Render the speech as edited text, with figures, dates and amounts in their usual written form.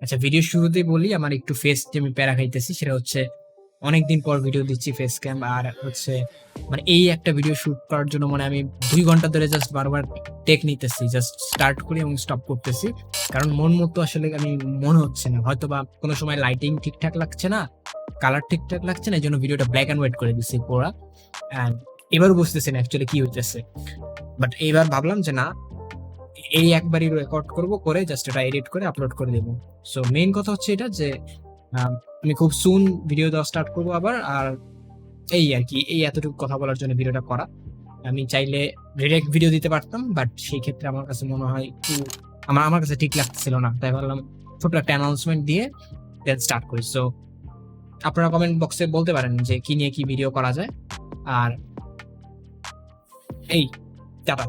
আচ্ছা, ভিডিও শুরুতেই বলি আমার একটু ফেস যে আমি প্যারা খাইতেছি সেটা হচ্ছে অনেকদিন পর ভিডিও দিচ্ছি ফেস ক্যাম। আর হচ্ছে মানে এই একটা ভিডিও শুট করার জন্য মানে আমি ২ ঘন্টা ধরে জাস্ট বারবার টেক নিতেছি। জাস্ট স্টার্ট করি এবং স্টপ করতেছি। কারণ মন মতো আসলে আমি মনে হচ্ছে না। হয়তোবা কোনো সময় লাইটিং ঠিকঠাক লাগছে না, কালার ঠিকঠাক লাগছে না। এজন্য ভিডিওটা ব্লাক অ্যান্ড হোয়াইট করে দিছি পুরা। অ্যান্ড এবারও বুঝতেছি না অ্যাকচুয়ালি কি হইতেছে। বাট এইবার ভাবলাম যে না, এই একবারই রেকর্ড করব, করে জাস্ট এটা এডিট করে আপলোড করে দেব। সো মেইন কথা হচ্ছে এটা যে আমি খুব সুন ভিডিও দেওয়া স্টার্ট করব আবার। আর এই আরকি, এই এতটুকু কথা বলার জন্য ভিডিওটা করা। আমি চাইলে ডিরেক্ট ভিডিও দিতে পারতাম, বাট সেই ক্ষেত্রে আমার কাছে মনে হয় একটু আমার কাছে ঠিক লাগতেছিল না। তাই ভাবলাম ছোট্ট একটা অ্যানাউন্সমেন্ট দিয়ে দেন স্টার্ট করি। সো আপনারা কমেন্ট বক্সে বলতে পারেন যে কি নিয়ে কি ভিডিও করা যায়। আর এই টাটা।